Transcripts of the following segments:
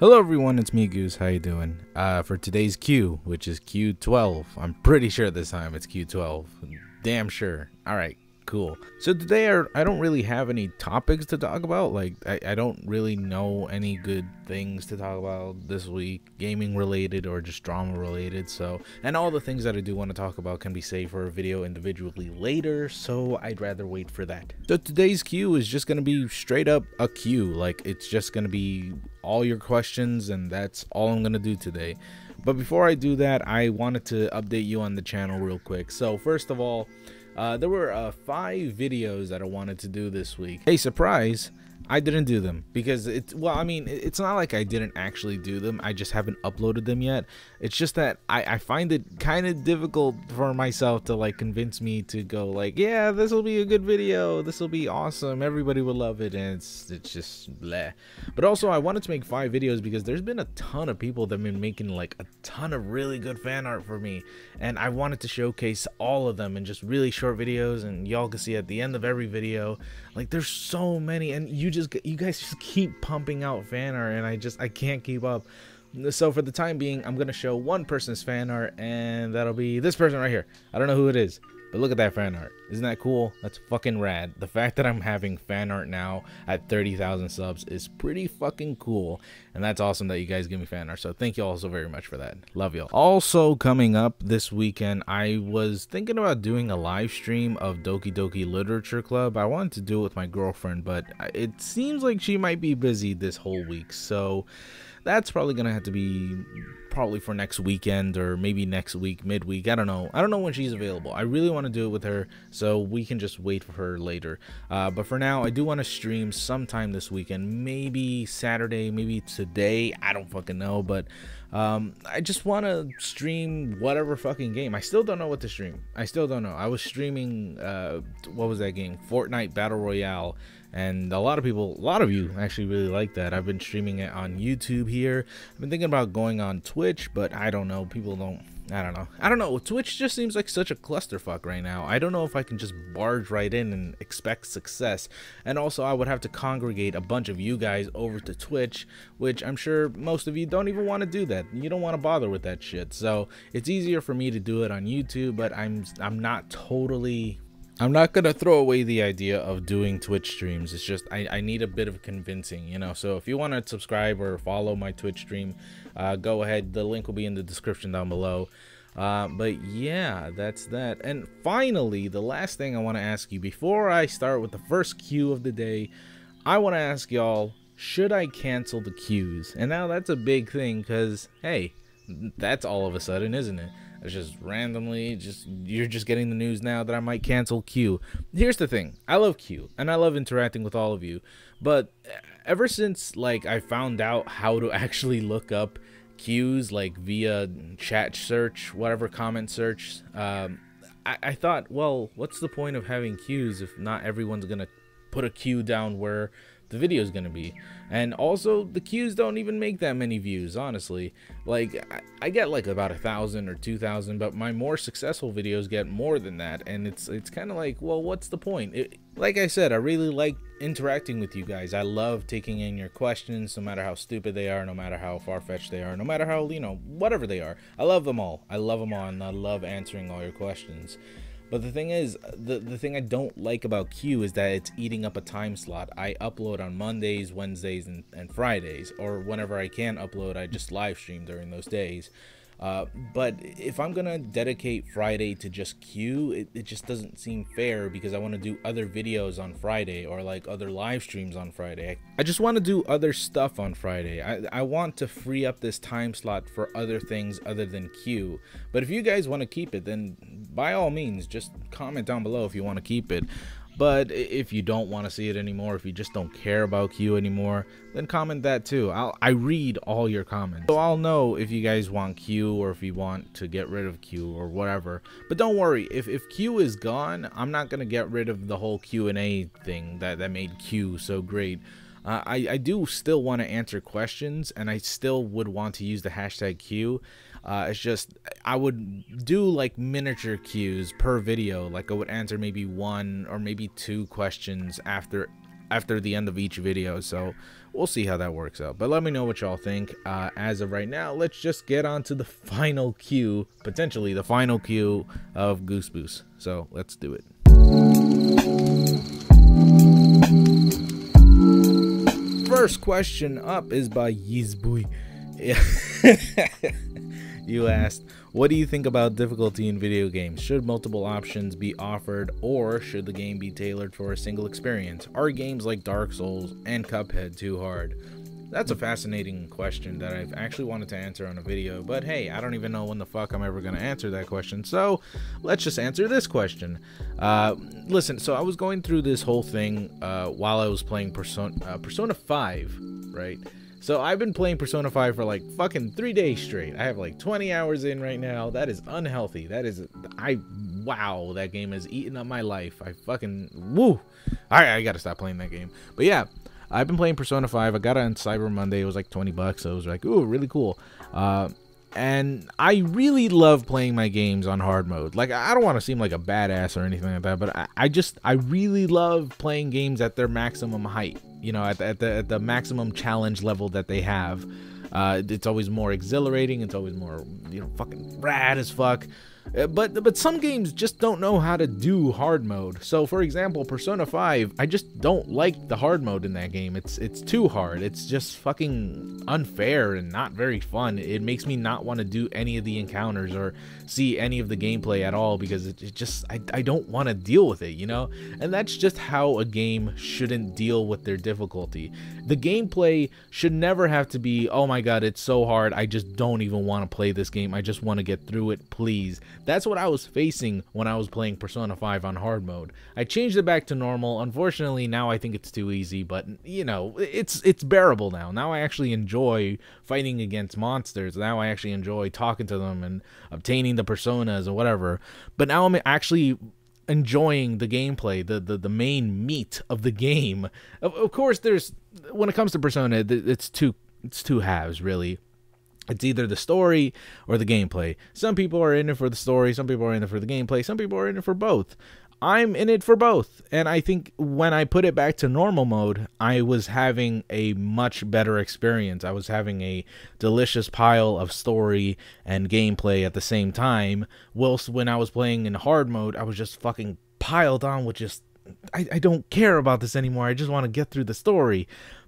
Hello everyone, it's me Goose. How you doing? For today's Q, which is Q12. I'm pretty sure this time it's Q12. Damn sure. Alright, cool. So today I don't really have any topics to talk about. Like, I don't really know any good things to talk about this week, gaming related or just drama related. So, and all the things that I do want to talk about can be saved for a video individually later, so I'd rather wait for that. So today's Q is just going to be straight up a Q. Like, it's just going to be all your questions, and that's all I'm going to do today. But before I do that, I wanted to update you on the channel real quick. So first of all, there were 5 videos that I wanted to do this week. Hey, surprise, I didn't do them because it's not like I didn't actually do them. I just haven't uploaded them yet. It's just that I find it kind of difficult for myself to like convince me to go like, yeah, this will be a good video, this will be awesome, everybody will love it, and it's just bleh. But also I wanted to make 5 videos because there's been a ton of people that have been making like a ton of really good fan art for me, and I wanted to showcase all of them in just really short videos, and y'all can see at the end of every video, like, there's so many, and you guys just keep pumping out fan art, and I can't keep up. So for the time being, I'm gonna show one person's fan art, and that'll be this person right here. I don't know who it is, but look at that fan art. Isn't that cool? That's fucking rad. The fact that I'm having fan art now at 30,000 subs is pretty fucking cool, and that's awesome that you guys give me fan art. So thank you all so very much for that. Love y'all. Also coming up this weekend, I was thinking about doing a live stream of Doki Doki Literature Club. I wanted to do it with my girlfriend, but it seems like she might be busy this whole week, so that's probably gonna have to be for next weekend, or maybe next week, midweek. I don't know when she's available. I really want to do it with her, so we can just wait for her later. But for now, I do want to stream sometime this weekend, maybe Saturday, maybe today, I don't fucking know. But I just want to stream whatever fucking game. I still don't know what to stream. I still don't know. I was streaming what was that game, Fortnite Battle Royale, and a lot of you actually really like that. I've been streaming it on YouTube here. I've been thinking about going on Twitch, but I don't know. I don't know. Twitch just seems like such a clusterfuck right now. I don't know if I can just barge right in and expect success. And also, I would have to congregate a bunch of you guys over to Twitch, which I'm sure most of you don't even want to do that. You don't want to bother with that shit. So it's easier for me to do it on YouTube, but I'm not gonna throw away the idea of doing Twitch streams. It's just I need a bit of convincing, you know. So if you want to subscribe or follow my Twitch stream, go ahead. The link will be in the description down below. But yeah, that's that. And finally, the last thing I want to ask you before I start with the first Q of the day, I want to ask y'all, should I cancel the Qs? And now that's a big thing, because hey, that's all of a sudden, isn't it? It's just randomly, you're just getting the news now that I might cancel Q. Here's the thing, I love Q, and I love interacting with all of you, but ever since like I found out how to actually look up Qs, like via chat search, whatever, comment search, I thought, well, what's the point of having Qs if not everyone's gonna put a Q down where the video is gonna be? And also, the Qs don't even make that many views, honestly. Like, I get like about 1,000 or 2,000, but my more successful videos get more than that, and it's kind of like, well, what's the point? Like I said, I really like interacting with you guys. I love taking in your questions, no matter how stupid they are, no matter how far-fetched they are, no matter how, you know, whatever they are. I love them all. I love them all, and I love answering all your questions. But the thing is, the thing I don't like about Q is that it's eating up a time slot. I upload on Mondays, Wednesdays, and Fridays, or whenever I can upload, I just live stream during those days. But if I'm gonna dedicate Friday to just Q, it just doesn't seem fair, because I want to do other videos on Friday, or like other live streams on Friday. I just want to do other stuff on Friday. I want to free up this time slot for other things other than Q. But if you guys want to keep it, then by all means, just comment down below if you want to keep it. But if you don't want to see it anymore, if you just don't care about Q anymore, then comment that too. I read all your comments, so I'll know if you guys want Q or if you want to get rid of Q or whatever. But don't worry, if Q is gone, I'm not gonna get rid of the whole Q&A thing that made Q so great. I do still want to answer questions, and I still would want to use the hashtag Q. It's just, I would do like miniature Qs per video. Like, I would answer maybe 1 or maybe 2 questions after after the end of each video, so we'll see how that works out. But let me know what y'all think. As of right now, let's just get on to the final Q, potentially the final Q of Goose Boose. So let's do it. First question up is by Yizboy. You asked, what do you think about difficulty in video games? Should multiple options be offered, or should the game be tailored for a single experience? Are games like Dark Souls and Cuphead too hard? That's a fascinating question that I've actually wanted to answer on a video, but hey, I don't even know when the fuck I'm ever going to answer that question, so let's just answer this question. Listen, so I was going through this whole thing while I was playing Persona 5, right? So I've been playing Persona 5 for like fucking 3 days straight. I have like 20 hours in right now. That is unhealthy. Wow, that game has eaten up my life. I fucking, woo. I gotta stop playing that game. But yeah, I've been playing Persona 5. I got it on Cyber Monday. It was like 20 bucks. So it was like, ooh, really cool. And I really love playing my games on hard mode. Like, I don't want to seem like a badass or anything like that, but I really love playing games at their maximum height. You know, at the maximum challenge level that they have. It's always more exhilarating. It's always more, you know, fucking rad as fuck. But some games just don't know how to do hard mode. So for example, Persona 5, I just don't like the hard mode in that game. It's too hard. It's just fucking unfair and not very fun. It makes me not want to do any of the encounters or see any of the gameplay at all, because it just I don't want to deal with it, you know? And that's just how a game shouldn't deal with their difficulty. The gameplay should never have to be, oh my god, it's so hard, I just don't even want to play this game. I just want to get through it, please. That's what I was facing when I was playing Persona 5 on hard mode. I changed it back to normal. Unfortunately, now I think it's too easy, but you know, it's bearable now. Now I actually enjoy fighting against monsters. Now I actually enjoy talking to them and obtaining the personas or whatever. But now I'm actually enjoying the gameplay, the main meat of the game. Of course, there's, when it comes to Persona, it's two halves really. It's either the story or the gameplay. Some people are in it for the story, some people are in it for the gameplay, some people are in it for both. I'm in it for both, and I think when I put it back to normal mode, I was having a much better experience. I was having a delicious pile of story and gameplay at the same time, whilst when I was playing in hard mode, I was just fucking piled on with just, I don't care about this anymore, I just want to get through the story.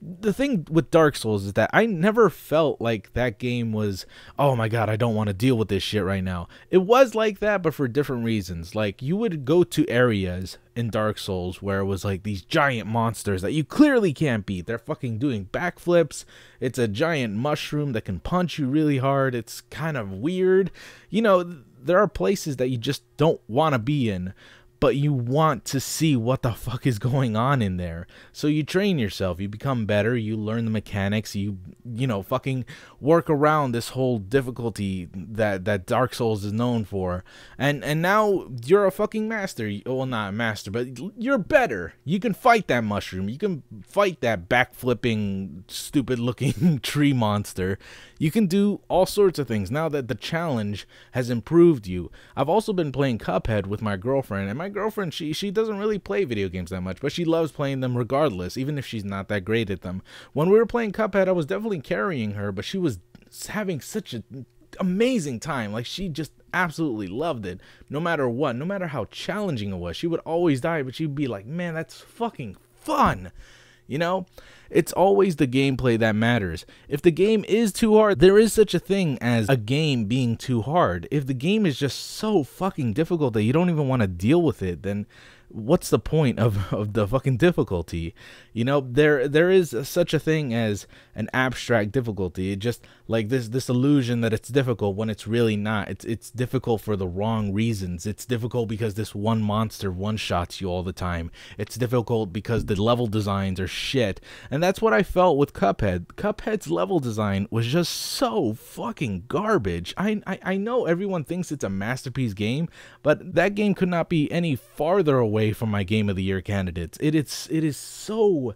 The thing with Dark Souls is that I never felt like that game was, oh my god, I don't want to deal with this shit right now. It was like that, but for different reasons. Like, you would go to areas in Dark Souls where it was like these giant monsters that you clearly can't beat. They're fucking doing backflips. It's a giant mushroom that can punch you really hard. It's kind of weird. You know, there are places that you just don't want to be in, but you want to see what the fuck is going on in there. So you train yourself, you become better, you learn the mechanics, you know, fucking work around this whole difficulty that Dark Souls is known for. And now you're a fucking master. Well, not a master, but you're better. You can fight that mushroom. You can fight that backflipping, stupid looking tree monster. You can do all sorts of things now that the challenge has improved you. I've also been playing Cuphead with my girlfriend, and my girlfriend, she doesn't really play video games that much, but she loves playing them regardless, even if she's not that great at them. When we were playing Cuphead, I was definitely carrying her, but she was having such an amazing time. Like, she just absolutely loved it, no matter what, no matter how challenging it was. She would always die, but she'd be like, man, that's fucking fun. You know, it's always the gameplay that matters. If the game is too hard, there is such a thing as a game being too hard. If the game is just so fucking difficult that you don't even want to deal with it, then what's the point of the fucking difficulty? You know, there is such a thing as an abstract difficulty. It just like this illusion that it's difficult when it's really not. It's difficult for the wrong reasons. It's difficult because this one monster one-shots you all the time. It's difficult because the level designs are shit. And that's what I felt with Cuphead. Cuphead's level design was just so fucking garbage. I know everyone thinks it's a masterpiece game, but that game could not be any farther away from my Game of the Year candidates. It is so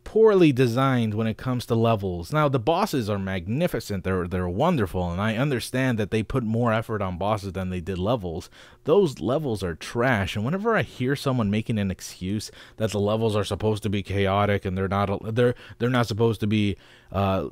poorly designed when it comes to levels. Now, the bosses are magnificent. They're wonderful, and I understand that they put more effort on bosses than they did levels. Those levels are trash, and whenever I hear someone making an excuse that the levels are supposed to be chaotic and they're not supposed to be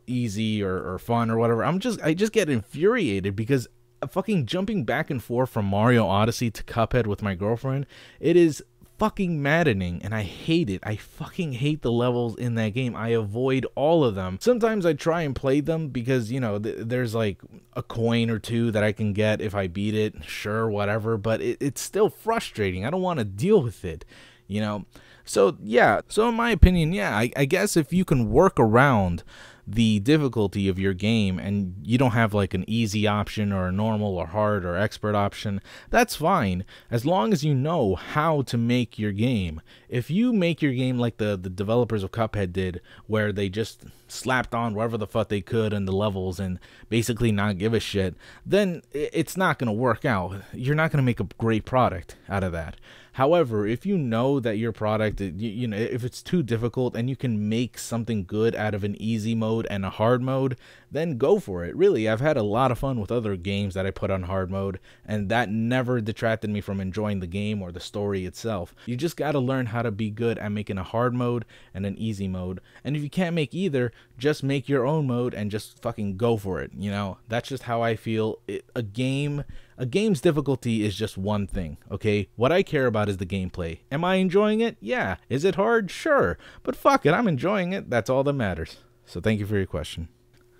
easy or fun or whatever, I just get infuriated, because fucking jumping back and forth from Mario Odyssey to Cuphead with my girlfriend, it is fucking maddening, and I hate it. I fucking hate the levels in that game. I avoid all of them. Sometimes I try and play them because, you know, there's like a coin or two that I can get if I beat it, sure, whatever, but it's still frustrating. I don't want to deal with it, you know. So yeah, so in my opinion, yeah, I guess if you can work around the difficulty of your game and you don't have like an easy option or a normal or hard or expert option, that's fine, as long as you know how to make your game. If you make your game like the developers of Cuphead did, where they just slapped on whatever the fuck they could in the levels and basically not give a shit, then it's not going to work out. You're not going to make a great product out of that. However, if you know that your product, you know, if it's too difficult and you can make something good out of an easy mode and a hard mode, then go for it. Really, I've had a lot of fun with other games that I put on hard mode, and that never detracted me from enjoying the game or the story itself. You just got to learn how to be good at making a hard mode and an easy mode. And if you can't make either, just make your own mode and just fucking go for it. You know, that's just how I feel. A game's difficulty is just one thing, okay? What I care about is the gameplay. Am I enjoying it? Yeah. Is it hard? Sure. But fuck it, I'm enjoying it. That's all that matters. So thank you for your question.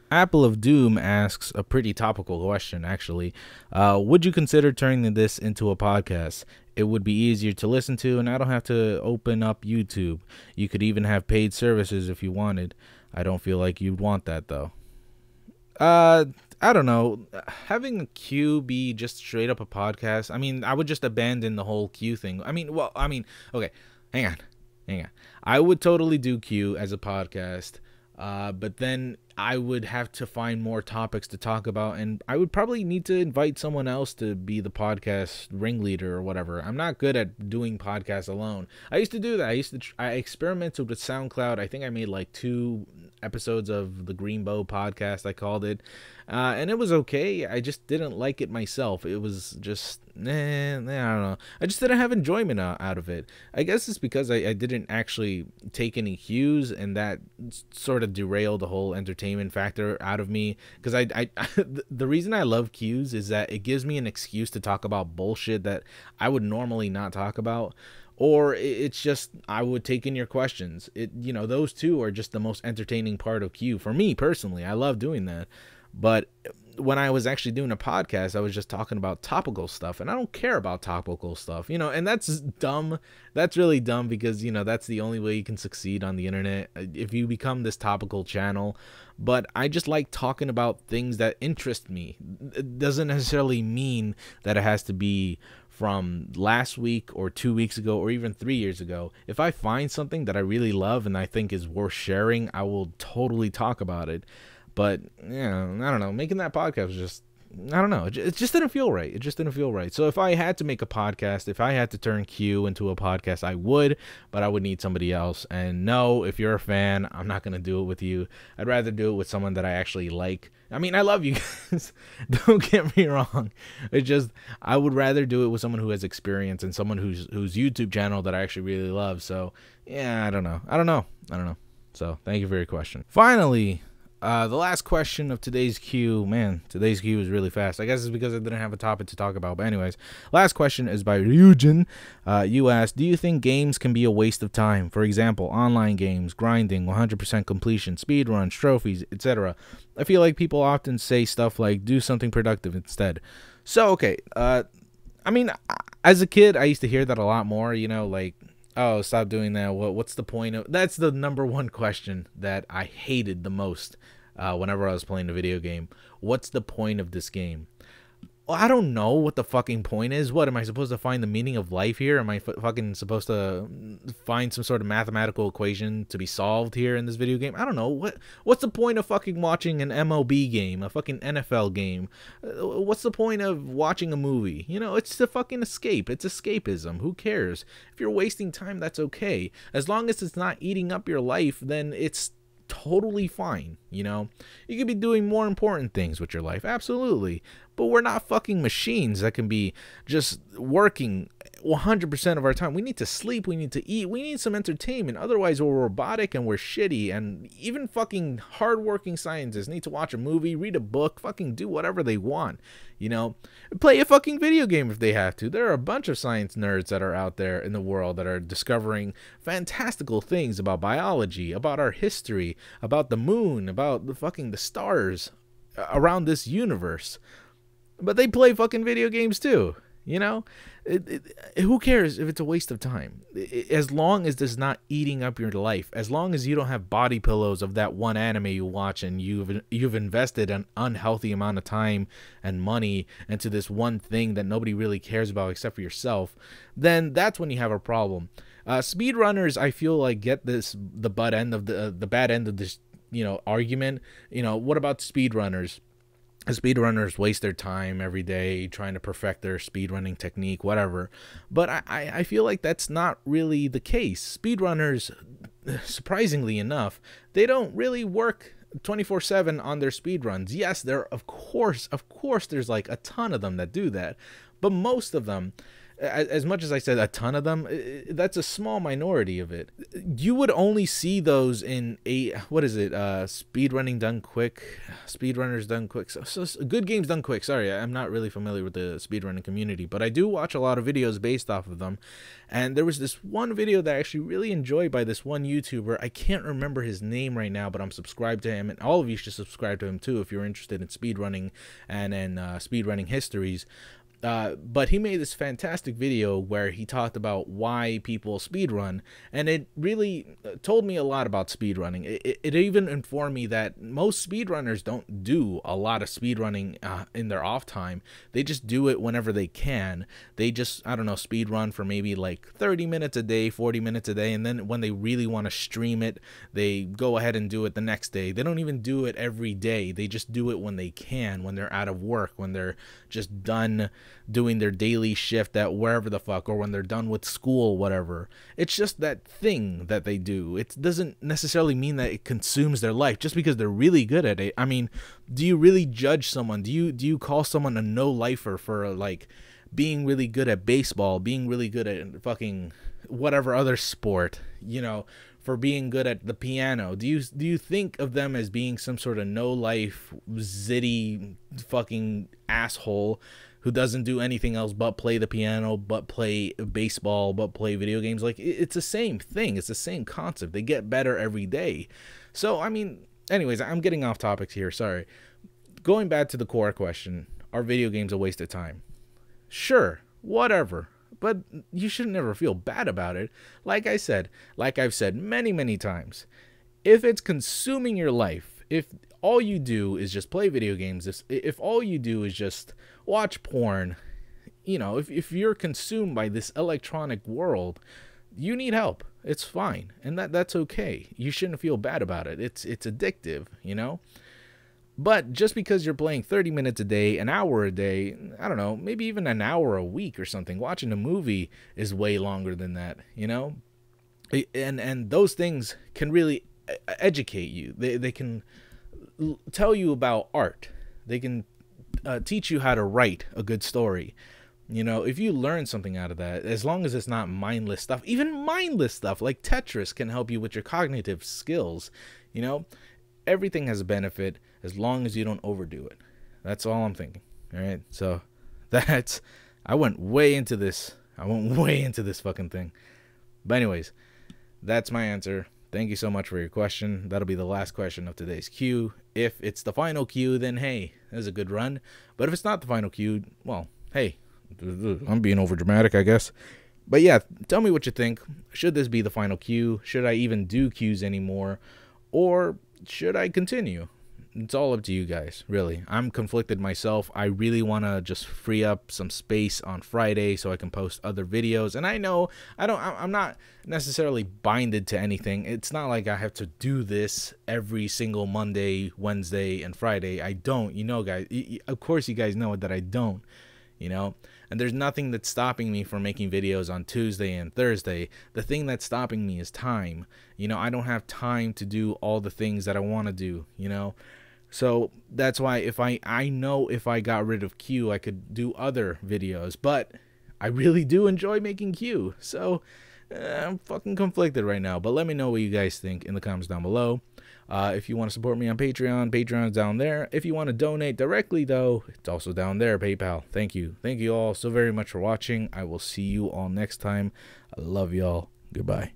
Apple of Doom asks a pretty topical question, actually. Would you consider turning this into a podcast? It would be easier to listen to, and I don't have to open up YouTube. You could even have paid services if you wanted. I don't feel like you'd want that, though. I don't know. Having a Q be just straight up a podcast, I mean, I would just abandon the whole Q thing. Okay, hang on. I would totally do Q as a podcast, but then I would have to find more topics to talk about, and I would probably need to invite someone else to be the podcast ringleader or whatever. I'm not good at doing podcasts alone. I used to do that. I experimented with SoundCloud. I think I made like 2 episodes of the Green Bow podcast, I called it, and it was okay. I just didn't like it myself. It was just, I don't know. I just didn't have enjoyment out of it. I guess it's because I didn't actually take any cues, and that sort of derailed the whole entertainment factor out of me, because the reason I love cues is that it gives me an excuse to talk about bullshit that I would normally not talk about, or it's just I would take in your questions. You know, those two are just the most entertaining part of Q for me personally. I love doing that. But when I was actually doing a podcast, I was just talking about topical stuff, and I don't care about topical stuff, you know, and that's dumb. That's really dumb, because, you know, that's the only way you can succeed on the internet, if you become this topical channel. But I just like talking about things that interest me. It doesn't necessarily mean that it has to be from last week or 2 weeks ago or even 3 years ago. If I find something that I really love and I think is worth sharing, I will totally talk about it. But, you know, I don't know. Making that podcast was just, I don't know. It just didn't feel right. It just didn't feel right. So if I had to make a podcast, if I had to turn Q into a podcast, I would, but I would need somebody else. And no, if you're a fan, I'm not going to do it with you. I'd rather do it with someone that I actually like. I mean, I love you guys. Don't get me wrong. It's just, I would rather do it with someone who has experience and someone whose YouTube channel that I actually really love. So, yeah, I don't know. So, thank you for your question. Finally, the last question of today's Q. Man, today's Q is really fast. I guess it's because I didn't have a topic to talk about. But anyways, last question is by Yujin. You asked, do you think games can be a waste of time? For example, online games, grinding, 100% completion, speedruns, trophies, etc. I feel like people often say stuff like, do something productive instead. So, okay. I mean, as a kid, I used to hear that a lot more, you know, like, oh, stop doing that. What's the point of... That's the number one question that I hated the most whenever I was playing a video game. What's the point of this game? Well, I don't know what the fucking point is. What, am I supposed to find the meaning of life here? Am I fucking supposed to find some sort of mathematical equation to be solved here in this video game? I don't know. What's the point of fucking watching an MLB game, a fucking NFL game? What's the point of watching a movie? You know, it's to fucking escape. It's escapism. Who cares? If you're wasting time, that's okay. As long as it's not eating up your life, then it's totally fine. You know, you could be doing more important things with your life, absolutely, but we're not fucking machines that can be just working 100% of our time. We need to sleep, we need to eat, we need some entertainment, otherwise we're robotic and we're shitty. And even fucking hardworking scientists need to watch a movie, read a book, fucking do whatever they want, you know, play a fucking video game if they have to. There are a bunch of science nerds that are out there in the world that are discovering fantastical things about biology, about our history, about the moon, about the stars around this universe. But they play fucking video games too, you know? Who cares if it's a waste of time? As long as it's not eating up your life, as long as you don't have body pillows of that one anime you watch and you've invested an unhealthy amount of time and money into this one thing that nobody really cares about except for yourself, then that's when you have a problem. Speedrunners, I feel like, get the bad end of this, you know, argument. You know, what about speedrunners? Speedrunners waste their time every day trying to perfect their speedrunning technique, whatever. But I feel like that's not really the case. Speedrunners, surprisingly enough, they don't really work 24/7 on their speedruns. Yes, there of course there's like a ton of them that do that, but most of them, as much as I said a ton of them, that's a small minority of it. You would only see those in speedrunning done quick, speedrunners done quick, so good games done quick. Sorry, I'm not really familiar with the speedrunning community, but I do watch a lot of videos based off of them. And there was this one video that I actually really enjoyed by this one YouTuber. I can't remember his name right now, but I'm subscribed to him, and all of you should subscribe to him too if you're interested in speedrunning and in speedrunning histories. But he made this fantastic video where he talked about why people speedrun, and it really told me a lot about speedrunning. It even informed me that most speedrunners don't do a lot of speedrunning in their off time. They just do it whenever they can. They just, I don't know, speedrun for maybe like 30 minutes a day, 40 minutes a day, and then when they really want to stream it, they go ahead and do it the next day. They don't even do it every day. They just do it when they can, when they're out of work, when they're just done doing their daily shift at wherever the fuck, or when they're done with school, whatever. It's just that thing that they do. It doesn't necessarily mean that it consumes their life just because they're really good at it. I mean, do you really judge someone? Do you call someone a no-lifer for like being really good at baseball, being really good at fucking whatever other sport, you know, for being good at the piano? Do you think of them as being some sort of no-life, zitty fucking asshole who doesn't do anything else but play the piano, but play baseball, but play video games? Like, it's the same thing. It's the same concept. They get better every day. So, I mean, anyways, I'm getting off topics here. Sorry. Going back to the core question, are video games a waste of time? Sure, whatever. But you should never feel bad about it. Like I've said many, many times, if it's consuming your life, if all you do is just play video games, if all you do is just watch porn, you know, if you're consumed by this electronic world, you need help. It's fine, and that's okay. You shouldn't feel bad about it. It's addictive, you know. But just because you're playing 30 minutes a day, an hour a day, I don't know, maybe even an hour a week or something, watching a movie is way longer than that, you know? And those things can really educate you. They can tell you about art. They can teach you how to write a good story. You know, if you learn something out of that, as long as it's not mindless stuff, even mindless stuff like Tetris can help you with your cognitive skills, you know? Everything has a benefit as long as you don't overdo it. That's all I'm thinking. All right. So I went way into this. Fucking thing. But anyways, that's my answer. Thank you so much for your question. That'll be the last question of today's Q. If it's the final Q, then hey, that's a good run. But if it's not the final Q, well, hey, I'm being over dramatic, I guess. But yeah, tell me what you think. Should this be the final Q? Should I even do Qs anymore? Or should I continue? it's all up to you guys, really. I'm conflicted myself. I really want to just free up some space on Friday so I can post other videos. And I know I'm not necessarily binded to anything. It's not like I have to do this every single Monday, Wednesday, and Friday. I don't, you know, guys. Of course, you guys know that I don't, you know. And there's nothing that's stopping me from making videos on Tuesday and Thursday. The thing that's stopping me is time. You know, I don't have time to do all the things that I want to do, you know. So that's why if I know if I got rid of Q, I could do other videos. But I really do enjoy making Q. So I'm fucking conflicted right now. But let me know what you guys think in the comments down below. If you want to support me on Patreon, Patreon's down there. If you want to donate directly, though, it's also down there, PayPal. Thank you. Thank you all so very much for watching. I will see you all next time. I love y'all. Goodbye.